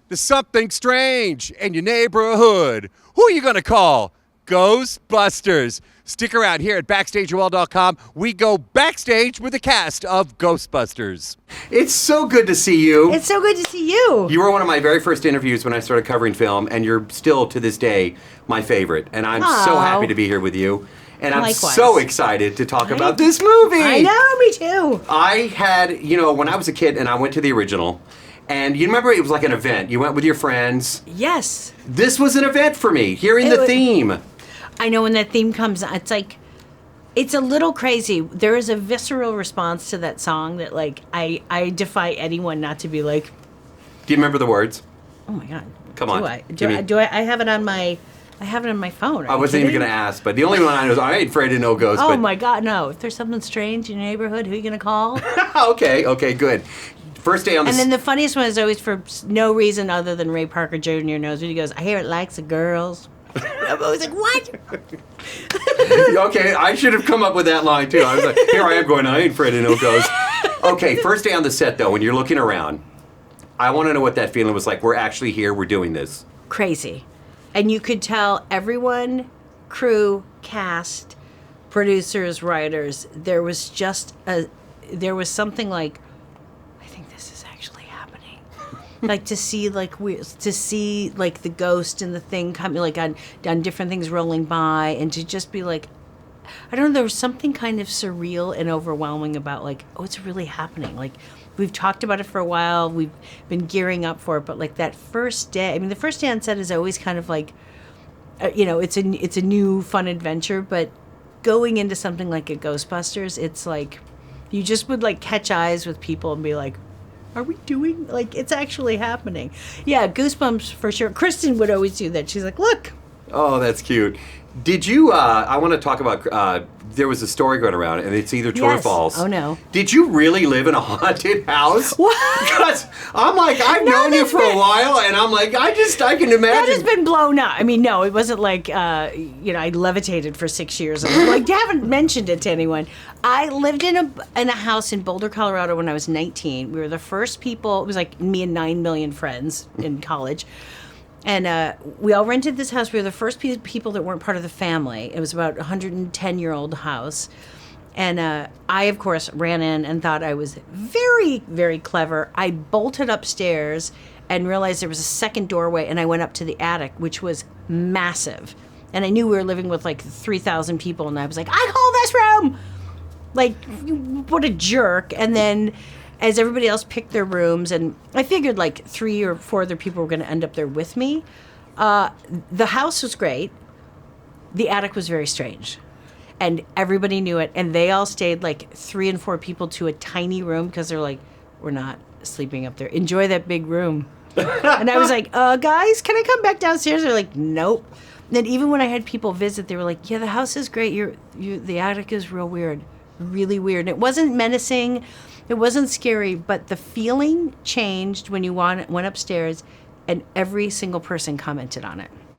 There's something strange in your neighborhood. Who are you going to call? Ghostbusters. Stick around here at BackstageOL.com. We go backstage with the cast of Ghostbusters. It's so good to see you. It's so good to see you. You were one of my very first interviews when I started covering film, and you're still, to this day, my favorite. And I'm so happy to be here with you. And I'm so excited to talk about this movie. I know, me too. I had, when I was a kid and I went to the original, and you remember it was like an event. You went with your friends. Yes. This was an event for me, hearing the theme. I know when that theme comes, it's like, it's a little crazy. There is a visceral response to that song that, like, I defy anyone not to be like. Do you remember the words? Oh my God. Come on. Do I have it on my phone. I wasn't even going to ask, but the only one I know is I ain't afraid of no ghosts. Oh my God, no. If there's something strange in your neighborhood, who are you going to call? Okay, good. First day on the... And then the funniest one is always for no reason other than Ray Parker Jr. knows when he goes, I hear it likes the girls. I'm always like, what? Okay, I should have come up with that line too. I was like, here I am going, I ain't afraid of no ghosts. Okay, first day on the set though, when you're looking around, I want to know what that feeling was like. We're actually here, we're doing this. Crazy. And you could tell everyone, crew, cast, producers, writers, there was something like, I think this is actually happening. Like to see the ghost and the thing coming, like on different things rolling by, and to just be like, I don't know, there was something kind of surreal and overwhelming about like, oh, it's really happening. Like, we've talked about it for a while. We've been gearing up for it, but like that first day, I mean, the first day on set is always kind of like, it's a new fun adventure. But going into something like a Ghostbusters, it's like you just would like catch eyes with people and be like, are we doing, like, it's actually happening. Yeah, goosebumps for sure. Kristen would always do that. She's like, look. Oh, that's cute. Did you, I want to talk about, there was a story going around, and it's either true or false. Oh, no. Did you really live in a haunted house? What? Because I'm like, I've known you for a while, and I'm like, I can imagine. That has been blown up. I mean, no, it wasn't like, I levitated for 6 years. And like, you haven't mentioned it to anyone. I lived in a house in Boulder, Colorado when I was 19. We were the first people, it was like me and 9 million friends in college. And we all rented this house. We were the first people that weren't part of the family. It was about a 110-year-old house. And I, of course, ran in and thought I was very, very clever. I bolted upstairs and realized there was a second doorway, and I went up to the attic, which was massive. And I knew we were living with like 3,000 people, and I was like, I call this room! Like, what a jerk. And then as everybody else picked their rooms, and I figured like 3 or 4 other people were going to end up there with me. The house was great. The attic was very strange. And everybody knew it. And they all stayed like 3 and 4 people to a tiny room because they're like, we're not sleeping up there. Enjoy that big room. And I was like, guys, can I come back downstairs? They're like, nope. And then even when I had people visit, they were like, yeah, the house is great. The attic is real weird. Really weird. And it wasn't menacing. It wasn't scary, but the feeling changed when you went upstairs, and every single person commented on it.